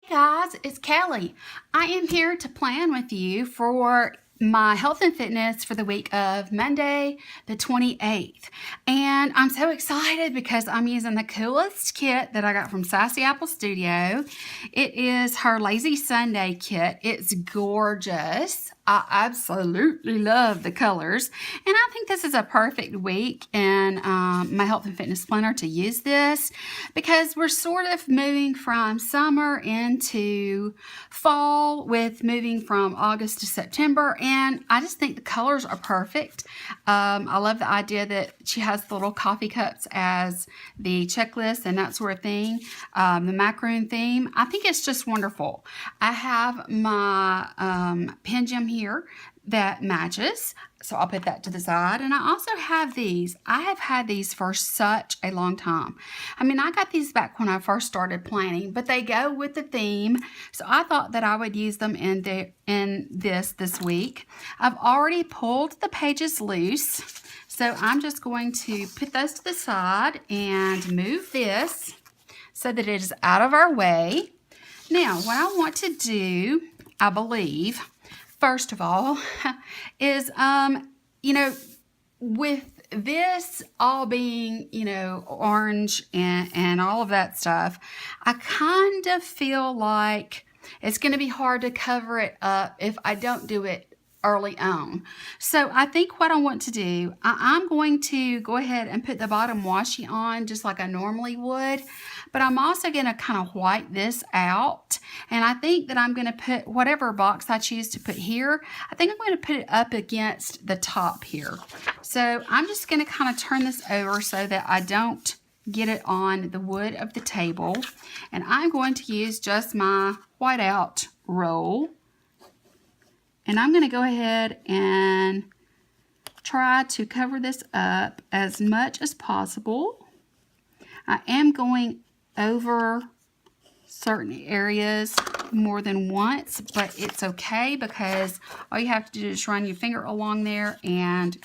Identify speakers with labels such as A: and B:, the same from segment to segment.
A: Hey guys, it's Kelly. I am here to plan with you for my health and fitness for the week of Monday the 28th. And I'm so excited because I'm using the coolest kit that I got from Sassy Apple Studio. It is her Lazy Sunday kit. It's gorgeous. I absolutely love the colors, and I think this is a perfect week in my health and fitness planner to use this because we're sort of moving from summer into fall with moving from August to September, and I just think the colors are perfect. I love the idea that she has the little coffee cups as the checklist and that sort of thing, the macaroon theme. I think it's just wonderful. I have my pendulum here that matches, so I'll put that to the side. And I also have these. I have had these for such a long time. I mean, I got these back when I first started planning, but they go with the theme, so I thought that I would use them in this week. I've already pulled the pages loose, so I'm just going to put those to the side and move this so that it is out of our way. Now, what I want to do, I believe, first of all, is, with this all being, orange and all of that stuff, I kind of feel like it's going to be hard to cover it up if I don't do it early on. So I think what I want to do, I'm going to go ahead and put the bottom washi on just like I normally would, but I'm also going to kind of white this out, and I think that I'm going to put whatever box I choose to put here, I think I'm going to put it up against the top here. So I'm just going to kind of turn this over so that I don't get it on the wood of the table, and I'm going to use just my whiteout roll. And I'm going to go ahead and try to cover this up as much as possible. I am going over certain areas more than once, but it's okay because all you have to do is run your finger along there and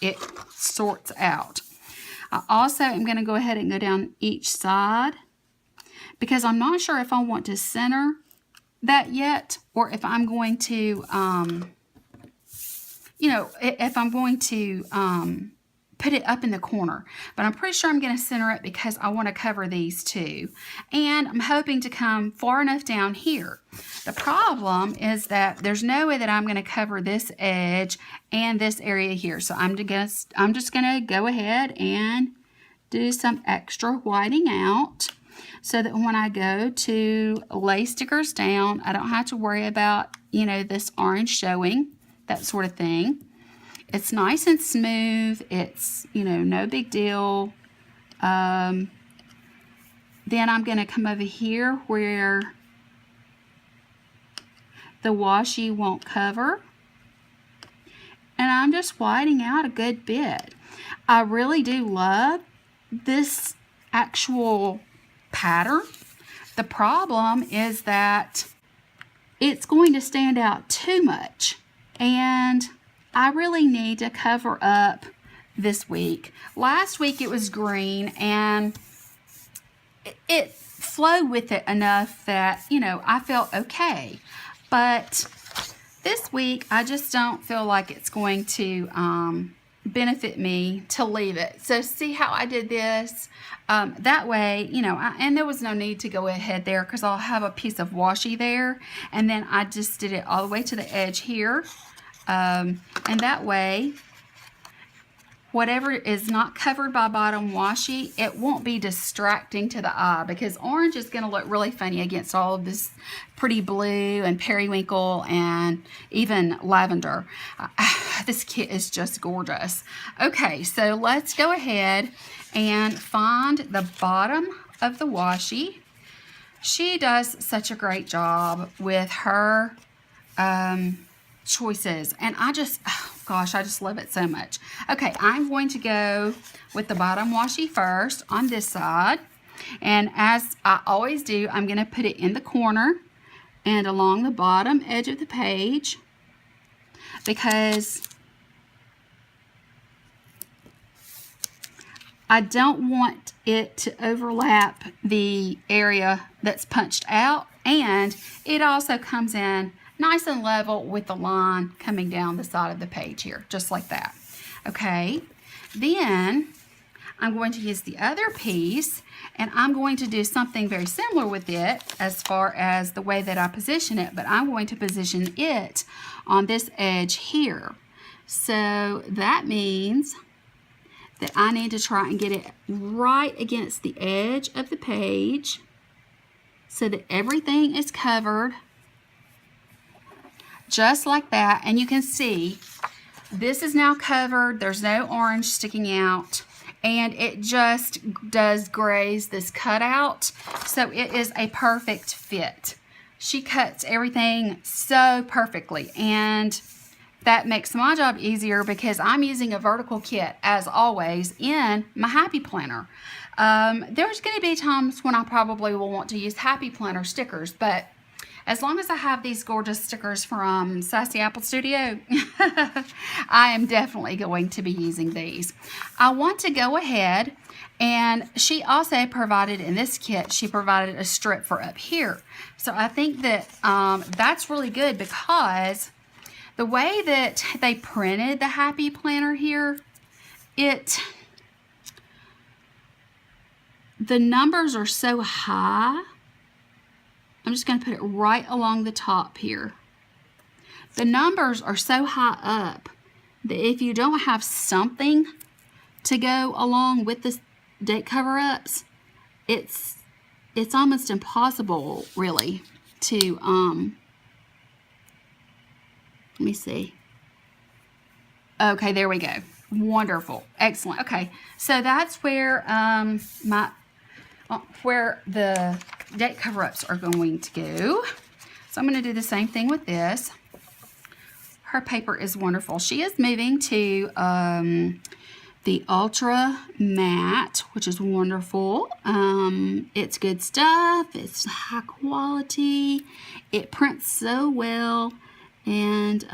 A: it sorts out. I also am going to go ahead and go down each side because I'm not sure if I want to center that yet, or if I'm going to, if I'm going to put it up in the corner. But I'm pretty sure I'm going to center it because I want to cover these too. And I'm hoping to come far enough down here. The problem is that there's no way that I'm going to cover this edge and this area here. So I'm just going to go ahead and do some extra whiting out, so that when I go to lay stickers down, I don't have to worry about, this orange showing, that sort of thing. It's nice and smooth. It's, no big deal. Then I'm going to come over here where the washi won't cover. And I'm just whiting out a good bit. I really do love this actual pattern. The problem is that it's going to stand out too much, and I really need to cover up this week. Last week it was green and it flowed with it enough that I felt okay, but this week I just don't feel like it's going to benefit me to leave it. So see how I did this? That way, and there was no need to go ahead there because I'll have a piece of washi there, and then I just did it all the way to the edge here. And that way, whatever is not covered by bottom washi, it won't be distracting to the eye, because orange is going to look really funny against all of this pretty blue and periwinkle and even lavender. This kit is just gorgeous. Okay, so let's go ahead and find the bottom of the washi. She does such a great job with her choices, and I just love it so much. Okay, I'm going to go with the bottom washi first on this side, and as I always do, I'm going to put it in the corner and along the bottom edge of the page, because I don't want it to overlap the area that's punched out And it also comes in nice and level with the line coming down the side of the page here, just like that. Okay, then I'm going to use the other piece, and I'm going to do something very similar with it as far as the way that I position it, but I'm going to position it on this edge here. So that means that I need to try and get it right against the edge of the page so that everything is covered just like that. And you can see this is now covered. There's no orange sticking out, and it just does graze this cutout, so it is a perfect fit. She cuts everything so perfectly, and that makes my job easier because I'm using a vertical kit, as always, in my Happy Planner. There's going to be times when I probably will want to use Happy Planner stickers, but as long as I have these gorgeous stickers from Sassy Apple Studio, I am definitely going to be using these. I want to go ahead, and she also provided in this kit, she provided a strip for up here. So I think that that's really good because the way that they printed the Happy Planner here, the numbers are so high. I'm just going to put it right along the top here. The numbers are so high up that if you don't have something to go along with the date cover-ups, it's almost impossible, really, to, let me see. Okay, there we go. Wonderful. Excellent. Okay, so that's where where the date cover-ups are going to go. So I'm going to do the same thing with this. Her paper is wonderful. She is moving to the Ultra Matte, which is wonderful. It's good stuff. It's high quality. It prints so well. And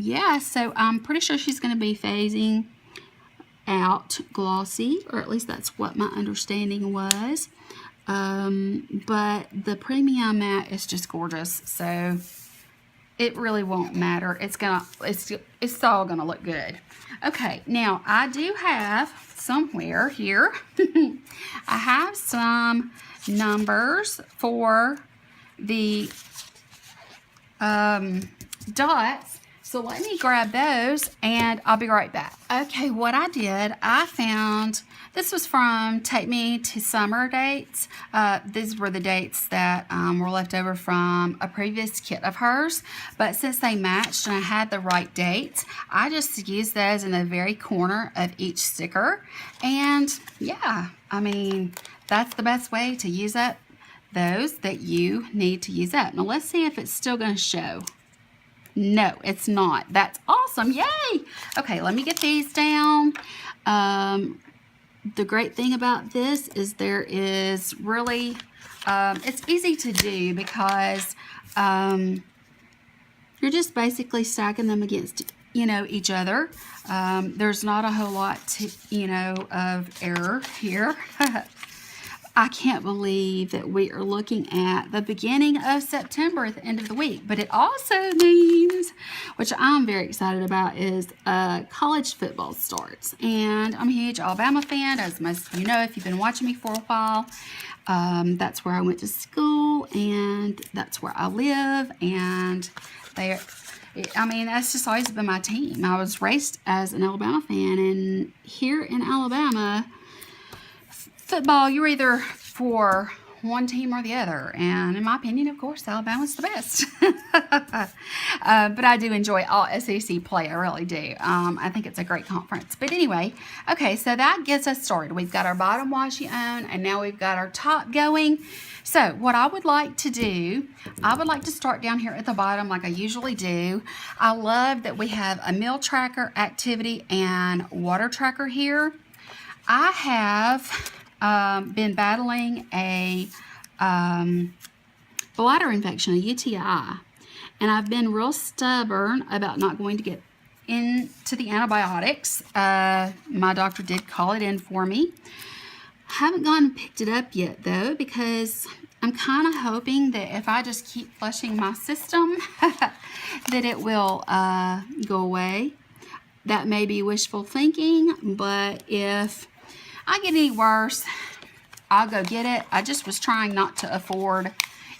A: yeah, so I'm pretty sure she's going to be phasing out glossy, or at least that's what my understanding was. But the premium matte is just gorgeous, so it really won't matter. It's all gonna look good. Okay, now I do have somewhere here I have some numbers for the dots. So let me grab those and I'll be right back. Okay, what I did, I found, this was from Take Me to Summer dates. These were the dates that were left over from a previous kit of hers. But since they matched and I had the right dates, I just used those in the very corner of each sticker. And yeah, I mean, that's the best way to use up those that you need to use up. Now let's see if it's still going to show. No, it's not. That's awesome. Yay! Okay, let me get these down. The great thing about this is there is really, it's easy to do because you're just basically stacking them against, each other. There's not a whole lot to, of error here. I can't believe that we are looking at the beginning of September at the end of the week. But it also means, which I'm very excited about, is college football starts. And I'm a huge Alabama fan, as most of you know if you've been watching me for a while. That's where I went to school, and that's where I live. And that's just always been my team. I was raised as an Alabama fan, and here in Alabama, football, you're either for one team or the other, and in my opinion, of course, Alabama's the best. But I do enjoy all SEC play, I really do. I think it's a great conference. But anyway, okay, so that gets us started. We've got our bottom washi on, and now we've got our top going. So what I would like to do, I would like to start down here at the bottom like I usually do. I love that we have a meal tracker, activity, and water tracker here. I have been battling a bladder infection, a UTI, and I've been real stubborn about not going to get into the antibiotics. My doctor did call it in for me. Haven't gone and picked it up yet though, because I'm kind of hoping that if I just keep flushing my system, that it will go away. That may be wishful thinking, but if I get any worse, I'll go get it. I just was trying not to afford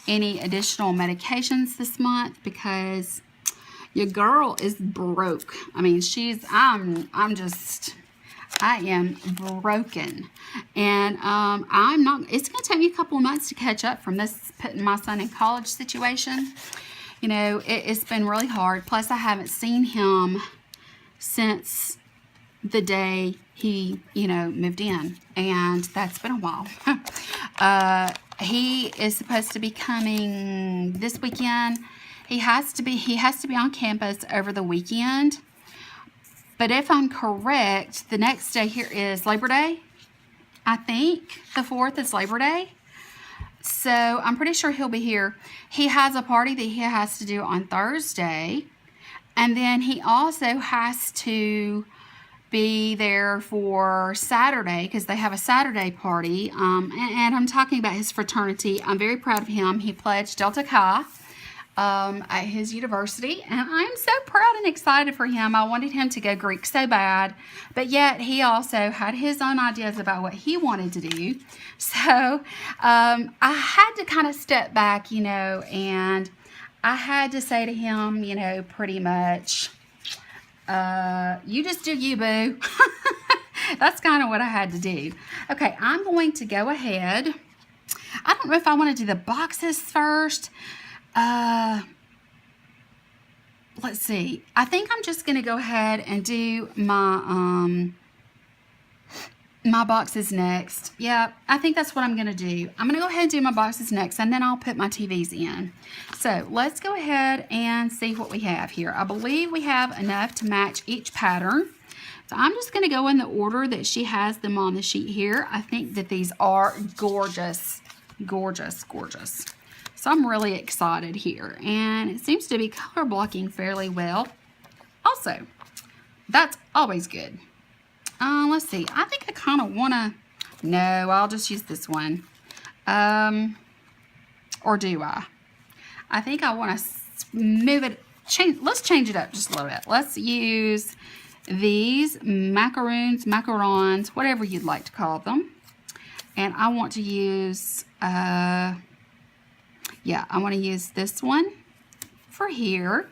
A: any additional medications this month because your girl is broke. I mean, I am broken. And I'm not, it's going to take me a couple of months to catch up from this putting my son in college situation. You know, it's been really hard. Plus, I haven't seen him since the day he, moved in. And that's been a while. He is supposed to be coming this weekend. He has to be on campus over the weekend. But if I'm correct, the next day here is Labor Day. I think the 4th is Labor Day. So I'm pretty sure he'll be here. He has a party that he has to do on Thursday. And then he also has to be there for Saturday because they have a Saturday party. And I'm talking about his fraternity. I'm very proud of him. He pledged Delta Chi at his university, and I'm so proud and excited for him. I wanted him to go Greek so bad, but yet he also had his own ideas about what he wanted to do. So I had to kind of step back, and I had to say to him, pretty much, you just do you, boo. That's kind of what I had to do. Okay, I'm going to go ahead. I don't know if I want to do the boxes first. Let's see. I think I'm just going to go ahead and do my, my boxes next. Yeah, I think that's what I'm going to do. I'm going to go ahead and do my boxes next, and then I'll put my TVs in. So let's go ahead and see what we have here. I believe we have enough to match each pattern. So I'm just going to go in the order that she has them on the sheet here. I think that these are gorgeous, gorgeous, gorgeous. So I'm really excited here, and it seems to be color blocking fairly well. Also, that's always good. Let's see. I think I kind of want to, no, I'll just use this one. Or do I? I think I want to move it, let's change it up just a little bit. Let's use these macarons, whatever you'd like to call them. And I want to use, I want to use this one for here.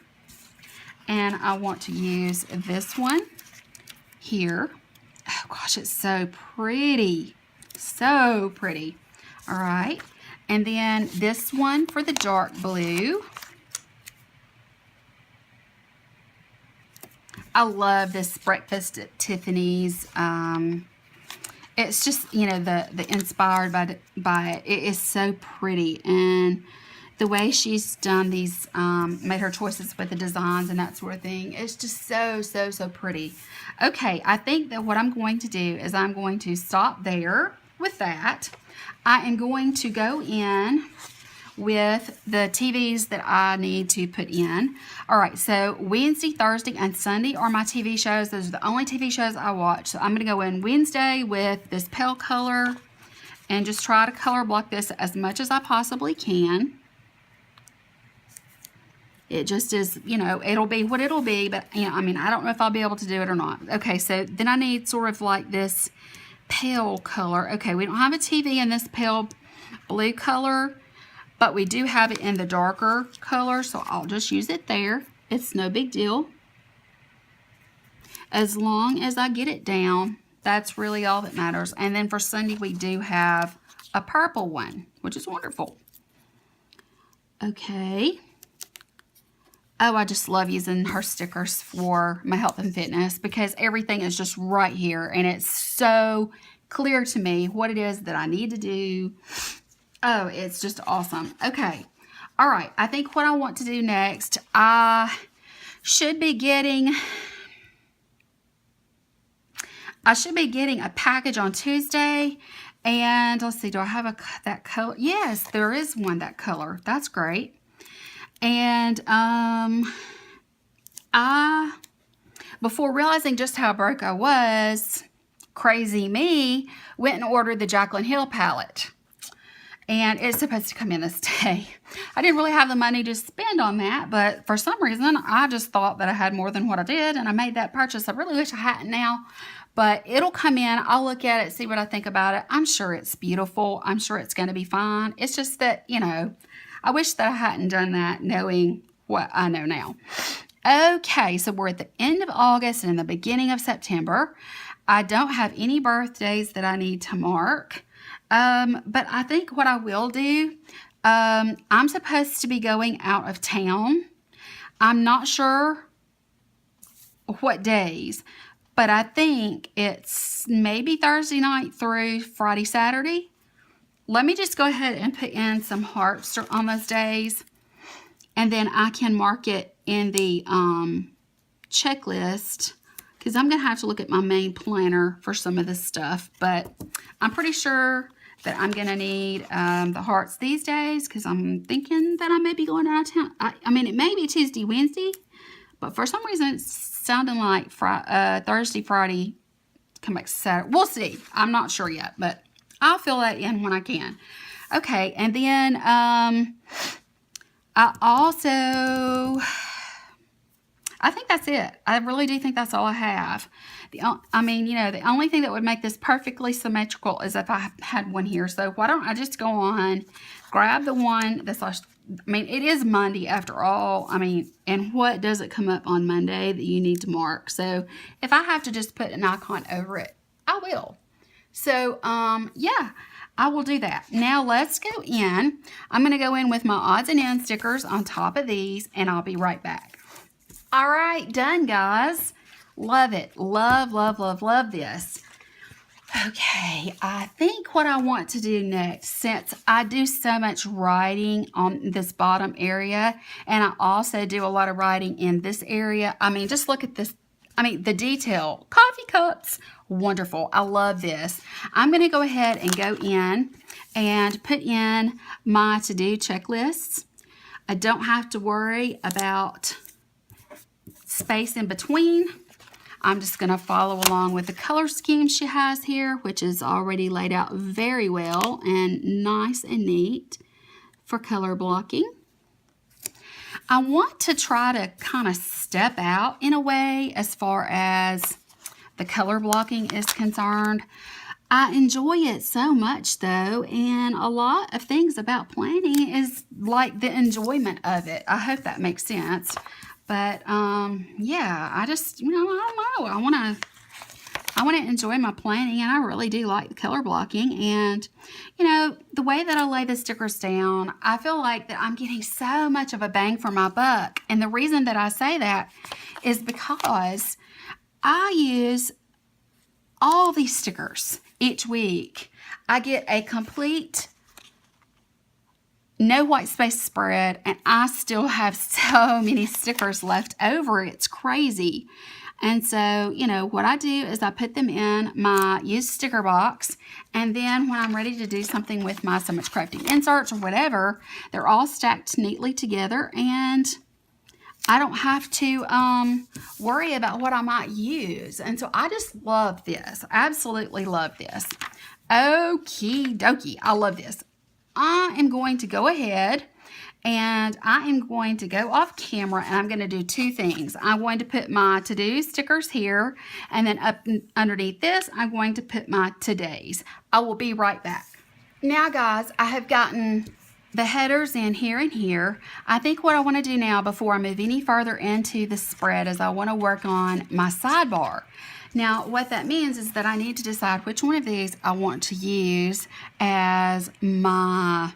A: And I want to use this one here. Oh gosh, it's so pretty. So pretty. All right. And then this one for the dark blue. I love this breakfast at Tiffany's. It's just, the inspired by it. It is so pretty. And the way she's done these, made her choices with the designs and that sort of thing, it's just so, so, so pretty. Okay, I think that what I'm going to do is I'm going to stop there with that. I am going to go in with the TVs that I need to put in. All right, so Wednesday, Thursday, and Sunday are my TV shows. Those are the only TV shows I watch. So I'm going to go in Wednesday with this pale color and just try to color block this as much as I possibly can. It just is, it'll be what it'll be, but, I don't know if I'll be able to do it or not. Okay, so then I need sort of like this pale color. Okay, we don't have a TV in this pale blue color, but we do have it in the darker color, so I'll just use it there. It's no big deal. As long as I get it down, that's really all that matters. And then for Sunday, we do have a purple one, which is wonderful. Okay. Oh, I just love using her stickers for my health and fitness because everything is just right here, and it's so clear to me what it is that I need to do. Oh, it's just awesome. Okay. All right. I think what I want to do next, I should be getting a package on Tuesday. And let's see, do I have that color? Yes, there is one, that color. That's great. And before realizing just how broke I was, crazy me, went and ordered the Jaclyn Hill palette. and it's supposed to come in this day. I didn't really have the money to spend on that, but for some reason, I just thought that I had more than what I did, and I made that purchase. I really wish I hadn't now, but it'll come in. I'll look at it, see what I think about it. I'm sure it's beautiful. I'm sure it's going to be fine. It's just that, you know, I wish that I hadn't done that knowing what I know now. Okay, so we're at the end of August and in the beginning of September. I don't have any birthdays that I need to mark. But I think what I will do, I'm supposed to be going out of town. I'm not sure what days, but I think it's maybe Thursday night through Friday, Saturday. Let me just go ahead and put in some hearts on those days, and then I can mark it in the checklist, because I'm going to have to look at my main planner for some of this stuff, but I'm pretty sure that I'm going to need the hearts these days, because I'm thinking that I may be going out of town. I mean, it may be Tuesday, Wednesday, but for some reason it's sounding like Thursday, Friday, come back Saturday. We'll see. I'm not sure yet, but I'll fill that in when I can. Okay, and then I think that's it. I really do think that's all I have. I mean, you know, the only thing that would make this perfectly symmetrical is if I had one here. So why don't I just go on, grab the one that's, I mean, it is Monday after all. I mean, and what does it come up on Monday that you need to mark? So if I have to just put an icon over it, I will. So, yeah, I will do that. Now let's go in. I'm going to go in with my odds and ends stickers on top of these, and I'll be right back. All right, done, guys. Love it. Love, love, love, love this. Okay, I think what I want to do next, since I do so much writing on this bottom area, and I also do a lot of writing in this area. I mean, just look at this. I mean, the detail. Coffee cups. Wonderful. I love this. I'm going to go ahead and go in and put in my to-do checklists. I don't have to worry about space in between. I'm just going to follow along with the color scheme she has here, which is already laid out very well and nice and neat for color blocking. I want to try to kind of step out in a way as far as the color blocking is concerned. I enjoy it so much though, and a lot of things about planning is like the enjoyment of it. I hope that makes sense. But yeah, I just, you know, I don't know. I want to enjoy my planning, and I really do like the color blocking. And, you know, the way that I lay the stickers down, I feel like that I'm getting so much of a bang for my buck. And the reason that I say that is because I use all these stickers each week. I get a complete no white space spread, and I still have so many stickers left over. It's crazy. And so, you know, what I do is I put them in my used sticker box, and then when I'm ready to do something with my So Much Crafting inserts or whatever, they're all stacked neatly together, and I don't have to worry about what I might use. And so I just love this. Absolutely love this. Okie dokie. I love this. I am going to go ahead and I am going to go off camera, and I'm going to do two things. I'm going to put my to-do stickers here, and then up underneath this, I'm going to put my today's. I will be right back. Now, guys, I have gotten the headers in here and here. I think what I want to do now before I move any further into the spread is I want to work on my sidebar. Now, what that means is that I need to decide which one of these I want to use as my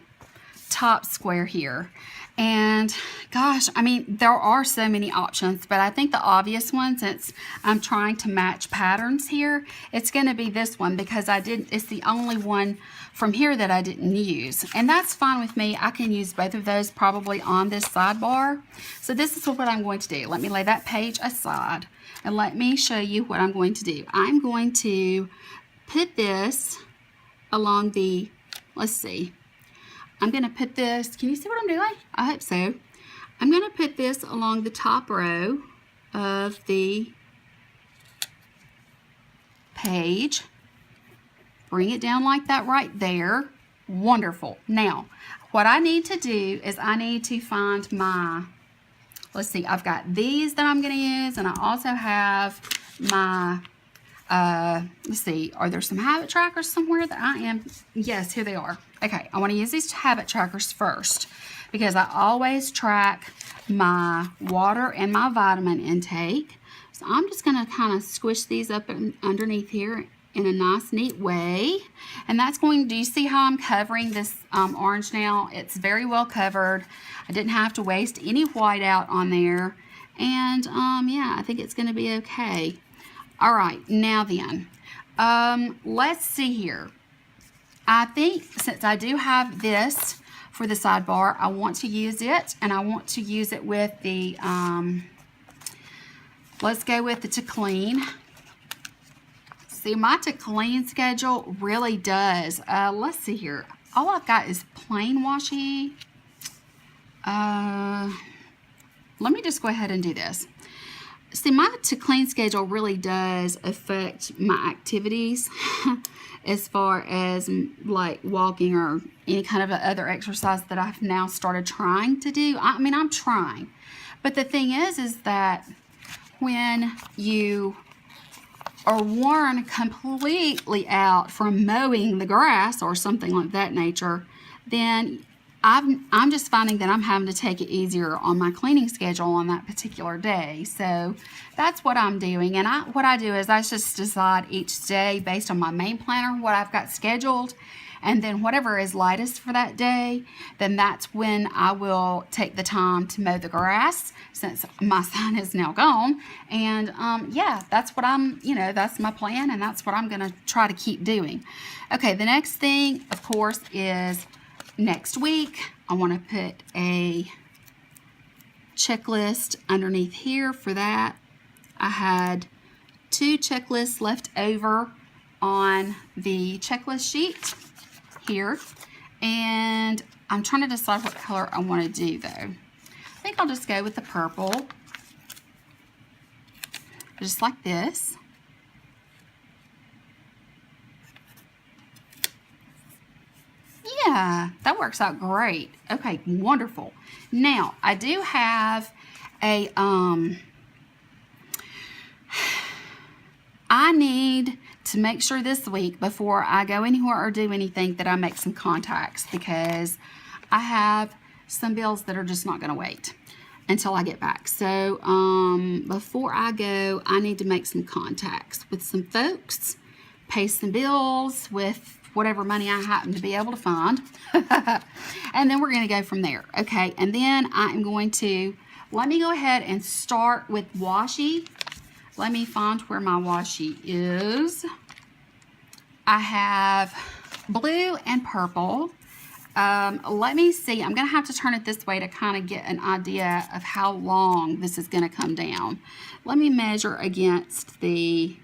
A: top square here. And gosh, I mean, there are so many options, but I think the obvious one, since I'm trying to match patterns here, it's going to be this one, because it's the only one from here that I didn't use. And that's fine with me. I can use both of those probably on this sidebar. So this is what I'm going to do. Let me lay that page aside and let me show you what I'm going to do. I'm going to put this along the, let's see, I'm going to put this, can you see what I'm doing? I hope so. I'm going to put this along the top row of the page. Bring it down like that right there. Wonderful. Now, what I need to do is I need to find my, let's see, I've got these that I'm going to use, and I also have my, let's see, are there some habit trackers somewhere that I am? Yes, here they are. Okay, I want to use these habit trackers first because I always track my water and my vitamin intake. So I'm just going to kind of squish these up underneath here in a nice, neat way. And that's going, do you see how I'm covering this orange now? It's very well covered. I didn't have to waste any white out on there. And yeah, I think it's going to be okay. All right, now then, let's see here. I think since I do have this for the sidebar, I want to use it, and I want to use it with the, let's go with the to clean. See, my to clean schedule really does. Let's see here. All I've got is plain washi. Let me just go ahead and do this. See, my to clean schedule really does affect my activities as far as like walking or any kind of other exercise that I've now started trying to do. I mean, I'm trying. But the thing is that when you are worn completely out from mowing the grass or something like that nature, then I'm just finding that I'm having to take it easier on my cleaning schedule on that particular day. So that's what I'm doing. And what I do is I just decide each day based on my main planner what I've got scheduled. And then whatever is lightest for that day, then that's when I will take the time to mow the grass since my son is now gone. And yeah, that's what that's my plan, and that's what I'm going to try to keep doing. Okay, the next thing, of course, is next week. I want to put a checklist underneath here for that. I had 2 checklists left over on the checklist sheet here, and I'm trying to decide what color I want to do though. I think I'll just go with the purple, just like this. Yeah, that works out great. Okay, wonderful. Now, I do have a, I need to make sure this week before I go anywhere or do anything that I make some contacts, because I have some bills that are just not going to wait until I get back. So before I go, I need to make some contacts with some folks, pay some bills with whatever money I happen to be able to find. And then we're going to go from there. Okay, and then I am going to, let me go ahead and start with washi. Let me find where my washi is. I have blue and purple. Let me see. I'm going to have to turn it this way to kind of get an idea of how long this is going to come down. Let me measure against the...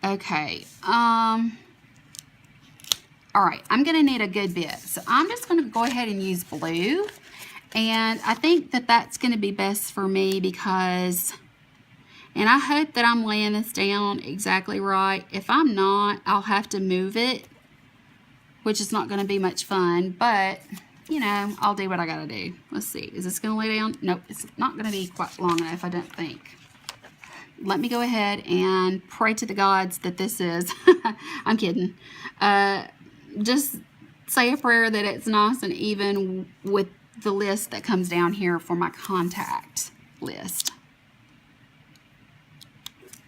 A: Okay. All right. I'm going to need a good bit. So I'm just going to go ahead and use blue. And I think that that's going to be best for me because, and I hope that I'm laying this down exactly right. If I'm not, I'll have to move it, which is not going to be much fun, but you know, I'll do what I got to do. Let's see. Is this going to lay down? Nope, it's not going to be quite long enough, I don't think. Let me go ahead and pray to the gods that this is, I'm kidding. Just say a prayer that it's nice and even with the list that comes down here for my contact list.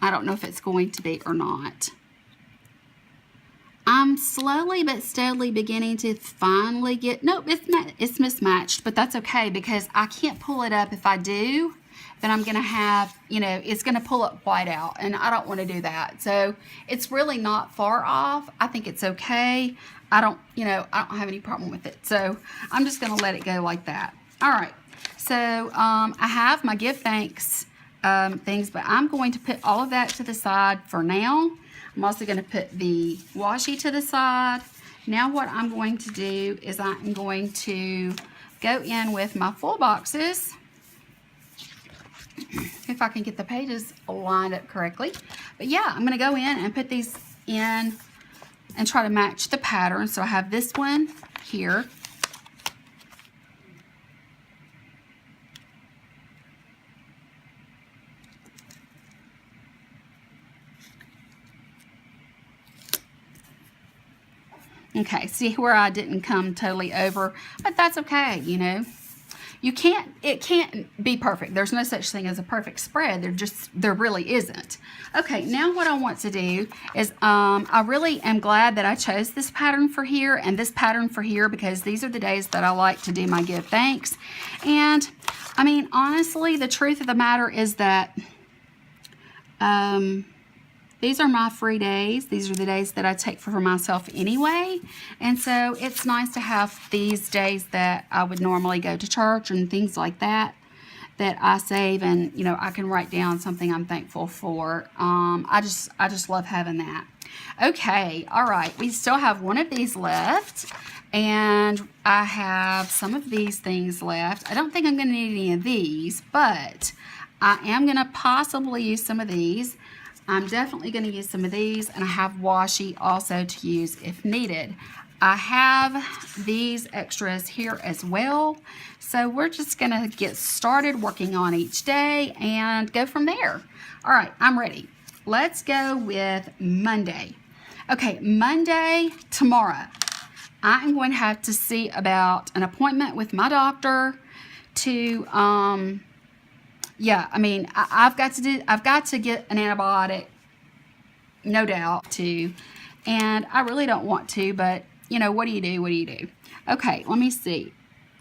A: I don't know if it's going to be or not. I'm slowly but steadily beginning to finally get, nope, it's mismatched, but that's okay because I can't pull it up. If I do, then I'm going to have, you know, it's going to pull up white out, and I don't want to do that. So it's really not far off. I think it's okay. I don't have any problem with it. So I'm just going to let it go like that. All right. So I have my give thanks things, but I'm going to put all of that to the side for now. I'm also going to put the washi to the side. Now what I'm going to do is I'm going to go in with my full boxes. If I can get the pages lined up correctly. But yeah, I'm going to go in and put these in and try to match the pattern. So I have this one here. Okay, see where I didn't come totally over, but that's okay, you know. It can't be perfect. There's no such thing as a perfect spread. There really isn't. Okay, now what I want to do is, I really am glad that I chose this pattern for here and this pattern for here, because these are the days that I like to do my give thanks. And, I mean, honestly, the truth of the matter is that, these are my free days. These are the days that I take for myself anyway. And so it's nice to have these days that I would normally go to church and things like that, that I save, and, you know, I can write down something I'm thankful for. I just love having that. Okay, all right. We still have one of these left, and I have some of these things left. I don't think I'm going to need any of these, but I am going to possibly use some of these. I'm definitely going to use some of these, and I have washi also to use if needed. I have these extras here as well, so we're just going to get started working on each day and go from there. All right, I'm ready. Let's go with Monday. Okay, Monday, tomorrow, I'm going to have to see about an appointment with my doctor to, yeah, I mean, I've got to get an antibiotic, no doubt, too. And I really don't want to, but, you know, what do you do? What do you do? Okay, let me see.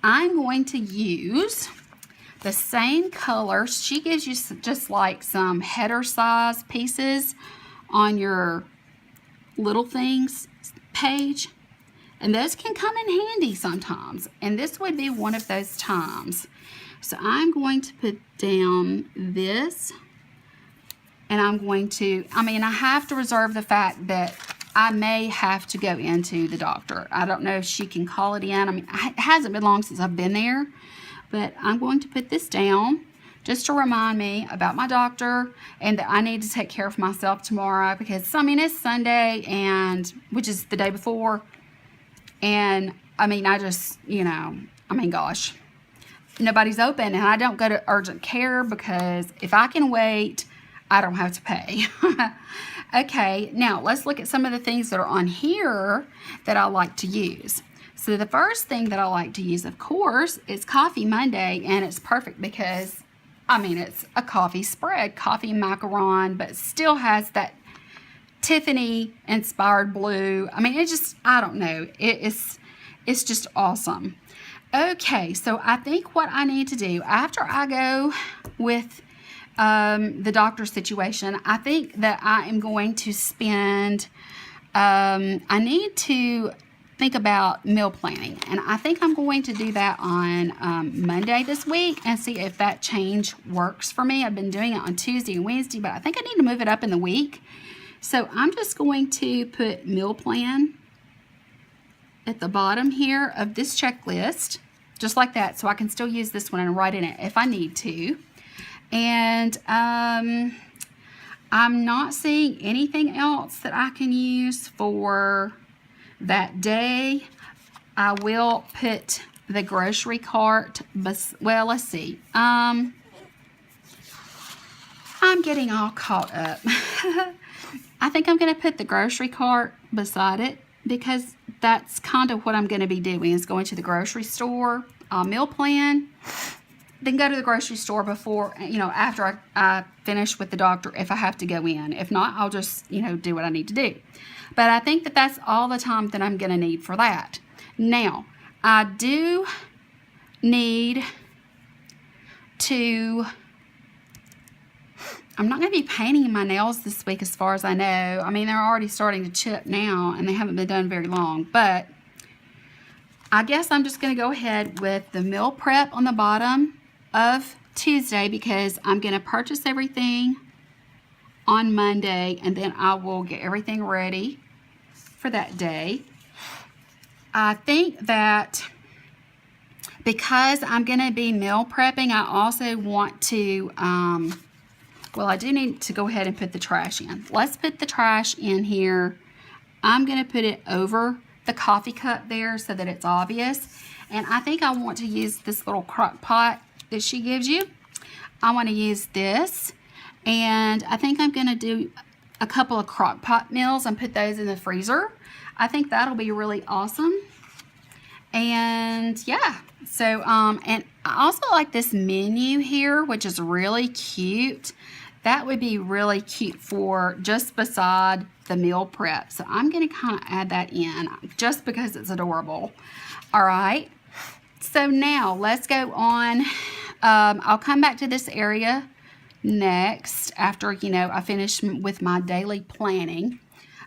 A: I'm going to use the same color. She gives you just like some header size pieces on your little things page. And those can come in handy sometimes. And this would be one of those times. So I'm going to put down this, and I'm going to, I mean, I have to reserve the fact that I may have to go into the doctor. I don't know if she can call it in. I mean, it hasn't been long since I've been there, but I'm going to put this down just to remind me about my doctor and that I need to take care of myself tomorrow, because, I mean, it's Sunday, and which is the day before, and, I mean, I just, you know, I mean, gosh. Nobody's open, and I don't go to urgent care because if I can wait, I don't have to pay. Okay, now let's look at some of the things that are on here that I like to use. So the first thing that I like to use, of course, is Coffee Monday, and it's perfect because, I mean, it's a coffee spread, coffee macaron, but still has that Tiffany inspired blue. I mean, it just, I don't know, it's just awesome. Okay, so I think what I need to do after I go with the doctor situation, I think that I am going to spend, I need to think about meal planning. And I think I'm going to do that on Monday this week and see if that change works for me. I've been doing it on Tuesday and Wednesday, but I think I need to move it up in the week. So I'm just going to put meal plan at the bottom here of this checklist, just like that, so I can still use this one and write in it if I need to. And I'm not seeing anything else that I can use for that day. I will put the grocery cart, well, let's see. I'm getting all caught up. I think I'm going to put the grocery cart beside it, because that's kind of what I'm going to be doing, is going to the grocery store, meal plan, then go to the grocery store before, you know, after I finish with the doctor if I have to go in. If not, I'll just, you know, do what I need to do. But I think that that's all the time that I'm going to need for that. Now, I do need to, I'm not going to be painting my nails this week as far as I know. I mean, they're already starting to chip now, and they haven't been done very long. But I guess I'm just going to go ahead with the meal prep on the bottom of Tuesday, because I'm going to purchase everything on Monday, and then I will get everything ready for that day. I think that because I'm going to be meal prepping, I also want to, well, I do need to go ahead and put the trash in. Let's put the trash in here I'm going to put it over the coffee cup there so that it's obvious. And I think I want to use this little crock pot that she gives you. I want to use this. And I think I'm going to do a couple of crock pot meals and put those in the freezer. I think that'll be really awesome. And yeah, so, and I also like this menu here, which is really cute. That would be really cute for just beside the meal prep. So I'm going to kind of add that in just because it's adorable. All right. So now let's go on. I'll come back to this area next after, you know, I finish with my daily planning,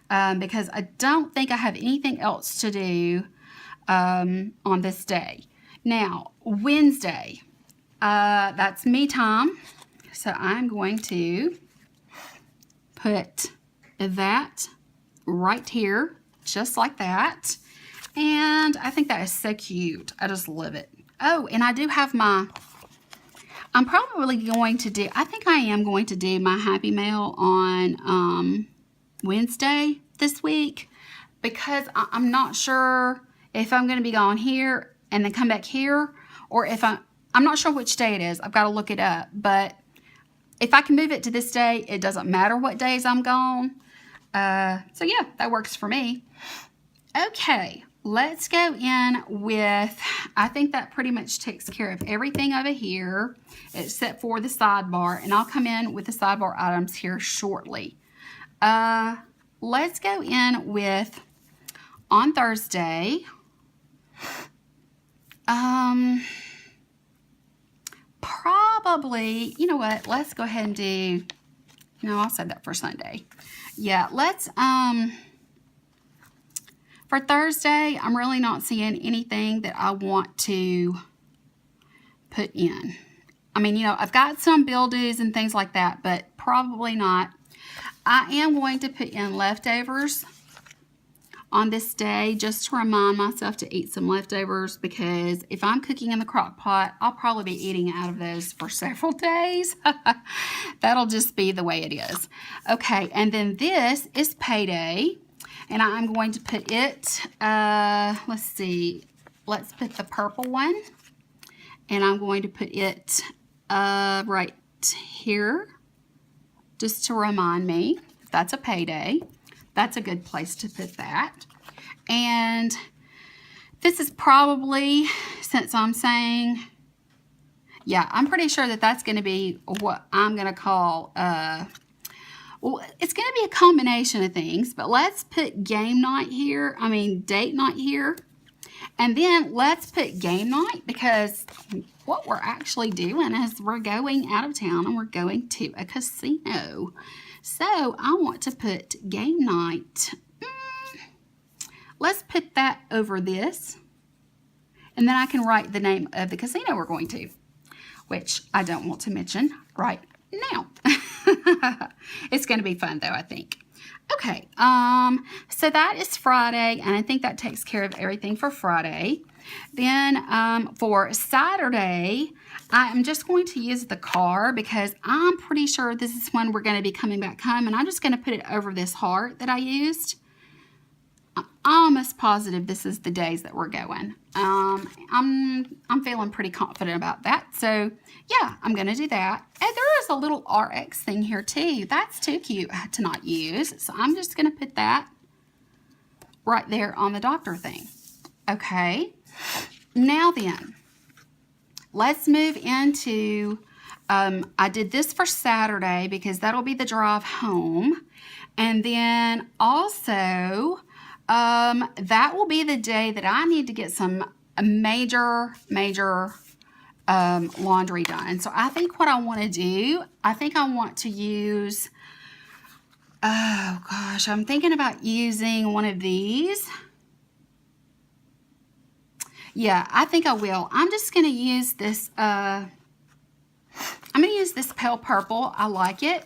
A: because I don't think I have anything else to do on this day. Now, Wednesday, that's me time. So I'm going to put that right here, just like that. And I think that is so cute. I just love it. Oh, and I do have my, I'm probably going to do, I think I am going to do my Happy Mail on Wednesday this week, because I'm not sure if I'm going to be gone here and then come back here, or if I'm not sure which day it is. I've got to look it up. But if I can move it to this day, it doesn't matter what days I'm gone. So yeah, that works for me. Okay, let's go in with, I think that pretty much takes care of everything over here except for the sidebar. And I'll come in with the sidebar items here shortly. Let's go in with, on Thursday, probably, you know what, let's go ahead and do, no, I'll save that for Sunday. Yeah, let's, for Thursday, I'm really not seeing anything that I want to put in. I mean, you know, I've got some bill dues and things like that, but probably not. I am going to put in leftovers on this day just to remind myself to eat some leftovers, because if I'm cooking in the crock pot, I'll probably be eating out of those for several days. That'll just be the way it is. Okay, and then this is payday, and I'm going to put it, let's see, let's put the purple one, and I'm going to put it right here just to remind me that's a payday. That's a good place to put that. And this is probably, since I'm saying, yeah, I'm pretty sure that that's going to be what I'm going to call, well, it's going to be a combination of things, but let's put game night here. I mean, date night here. And then let's put game night, because what we're actually doing is we're going out of town and we're going to a casino. So I want to put game night. Let's put that over this. And then I can write the name of the casino we're going to, which I don't want to mention right now. It's going to be fun though, I think. Okay, so that is Friday, and I think that takes care of everything for Friday. Then for Saturday, I'm just going to use the car, because I'm pretty sure this is when we're going to be coming back home, and I'm just going to put it over this heart that I used. I'm almost positive this is the days that we're going. I'm feeling pretty confident about that. So yeah, I'm going to do that. And there is a little RX thing here too. That's too cute to not use. So I'm just going to put that right there on the doctor thing. Okay. Now then, let's move into, I did this for Saturday because that'll be the drive home. And then also, that will be the day that I need to get some major laundry done. So I think what I want to do, I think I want to use, oh gosh, I'm thinking about using one of these. Yeah, I think I will. I'm just going to use this, I'm going to use this pale purple. I like it.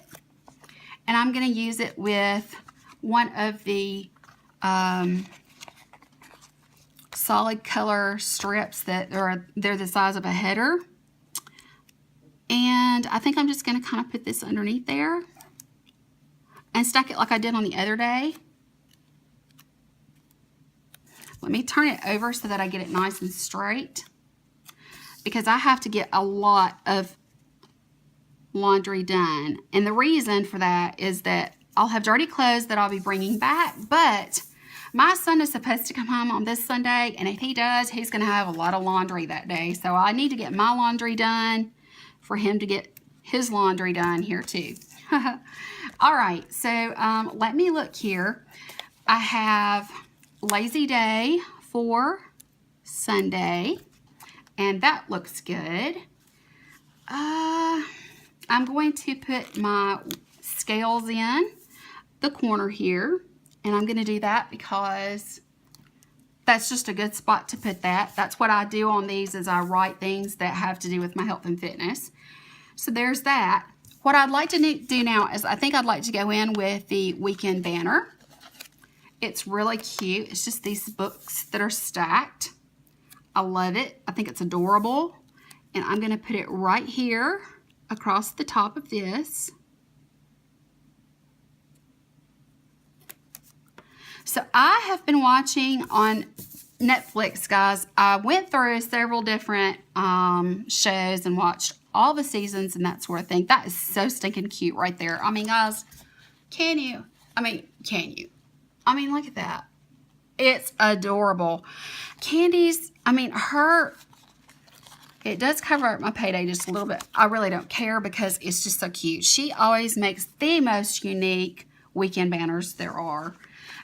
A: And I'm going to use it with one of the solid color strips that they're the size of a header. And I think I'm just going to kind of put this underneath there and stack it like I did on the other day. Let me turn it over so that I get it nice and straight, because I have to get a lot of laundry done. And the reason for that is that I'll have dirty clothes that I'll be bringing back, but my son is supposed to come home on this Sunday, and if he does, he's going to have a lot of laundry that day. So I need to get my laundry done for him to get his laundry done here too. All right, so let me look here. I have lazy day for Sunday, and that looks good. I'm going to put my scales in the corner here, and I'm going to do that because that's just a good spot to put that. That's what I do on these, is I write things that have to do with my health and fitness. So there's that. What I'd like to do now is I think I'd like to go in with the weekend banner. It's really cute. It's just these books that are stacked. I love it. I think it's adorable. And I'm going to put it right here across the top of this. So I have been watching on Netflix, guys. I went through several different shows and watched all the seasons and that sort of thing. That is so stinking cute right there. I mean, guys, can you? I mean, look at that. It's adorable. Candy's, I mean, it does cover up my payday just a little bit. I really don't care because it's just so cute. She always makes the most unique weekend banners there are.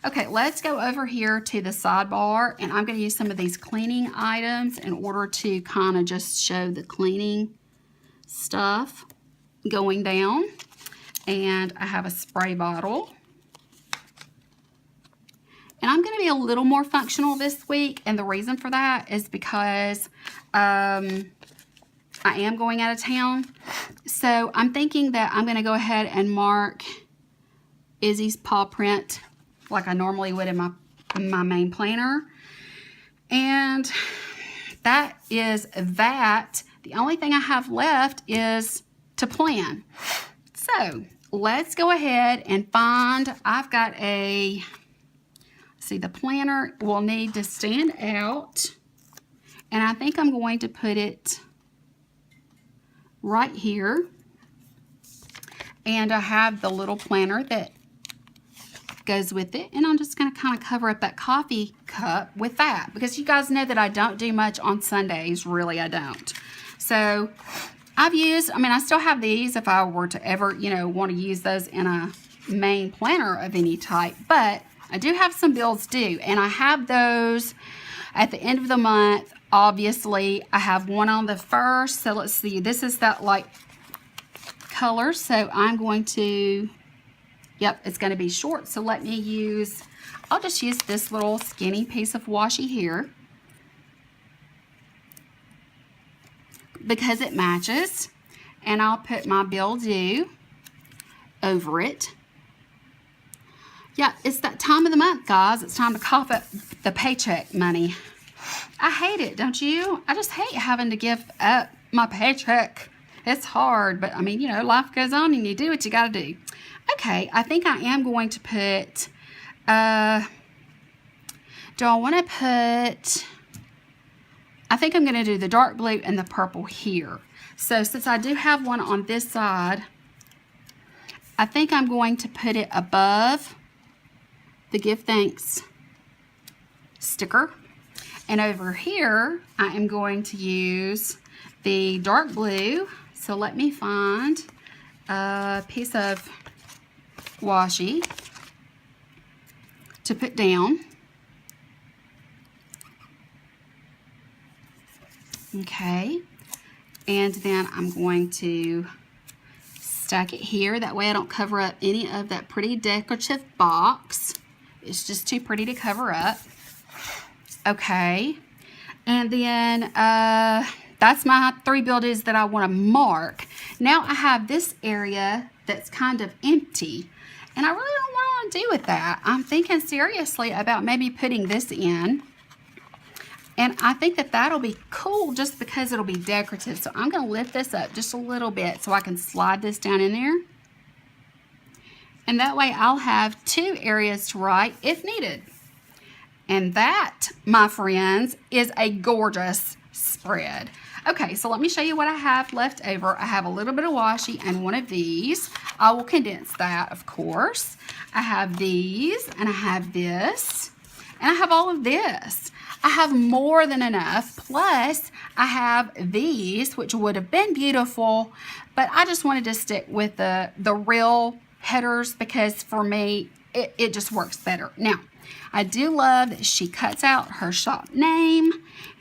A: Okay, let's go over here to the sidebar, and I'm going to use some of these cleaning items in order to kind of just show the cleaning stuff going down. And I have a spray bottle. And I'm going to be a little more functional this week, and the reason for that is because I am going out of town. So I'm thinking that I'm going to go ahead and mark Izzy's paw print like I normally would in my main planner. And that is that. The only thing I have left is to plan. So let's go ahead and find, I've got a, see, the planner will need to stand out. And I think I'm going to put it right here. And I have the little planner that goes with it, and I'm just going to kind of cover up that coffee cup with that, because you guys know that I don't do much on Sundays. Really, I don't. So I've used, I mean, I still have these if I were to ever, want to use those in a main planner of any type, but I do have some bills due, and I have those at the end of the month. Obviously, I have one on the 1st, so let's see, this is that light color, so I'm going to, yep, it's going to be short, so let me use, I'll just use this little skinny piece of washi here because it matches, and I'll put my bill due over it. Yeah, it's that time of the month, guys. It's time to cough up the paycheck money. I hate it, don't you? I just hate having to give up my paycheck. It's hard, but I mean, life goes on and you do what you got to do. Okay, I think I am going to put, do I want to put, I think I'm going to do the dark blue and the purple here. So since I do have one on this side, I think I'm going to put it above the Give Thanks sticker. And over here, I am going to use the dark blue. So let me find a piece of washi to put down. Okay. And then I'm going to stack it here. That way I don't cover up any of that pretty decorative box. It's just too pretty to cover up. Okay. And then that's my 3 buildings that I want to mark. Now I have this area that's kind of empty, and I really don't know what to do with that. I'm thinking seriously about maybe putting this in, and I think that that'll be cool just because it'll be decorative. So I'm going to lift this up just a little bit so I can slide this down in there, and that way I'll have 2 areas to write if needed. And that, my friends, is a gorgeous spread. Okay, so let me show you what I have left over. I have a little bit of washi and one of these. I will condense that, of course. I have these, and I have this, and I have all of this. I have more than enough, plus I have these, which would have been beautiful, but I just wanted to stick with the real headers because for me, it just works better. Now, I do love that she cuts out her shop name,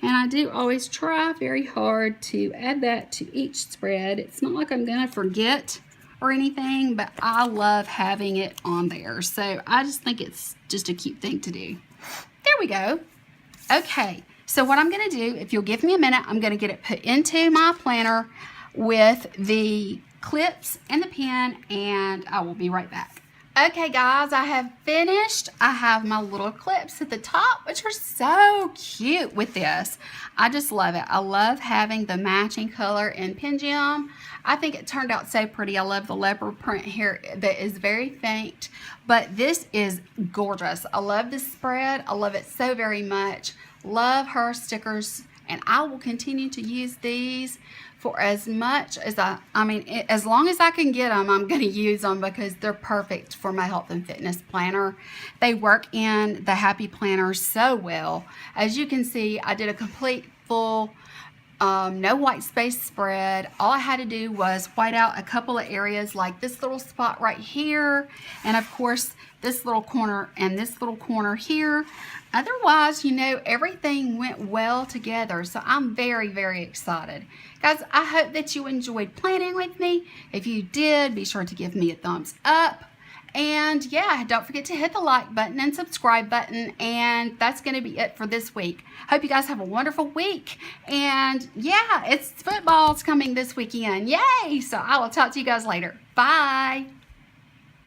A: and I do always try very hard to add that to each spread. It's not like I'm gonna forget or anything, but I love having it on there. So I just think it's just a cute thing to do. There we go. Okay, so what I'm gonna do, if you'll give me a minute, I'm gonna get it put into my planner with the clips and the pen, and I will be right back. Okay guys, I have finished. I have my little clips at the top, which are so cute with this. I just love it. I love having the matching color in Pen Gem. I think it turned out so pretty. I love the leopard print here that is very faint, but this is gorgeous. I love this spread. I love it so very much. Love her stickers, and I will continue to use these for as much as as long as I can get them, I'm going to use them because they're perfect for my health and fitness planner. They work in the Happy Planner so well. As you can see, I did a complete full no white space spread. All I had to do was white out a couple of areas like this little spot right here, and of course this little corner and this little corner here. Otherwise, you know, everything went well together, so I'm very, very excited. Guys, I hope that you enjoyed planning with me. If you did, be sure to give me a thumbs up. And yeah, don't forget to hit the like button and subscribe button. And that's going to be it for this week. Hope you guys have a wonderful week. And yeah, football's coming this weekend. Yay! So I will talk to you guys later. Bye.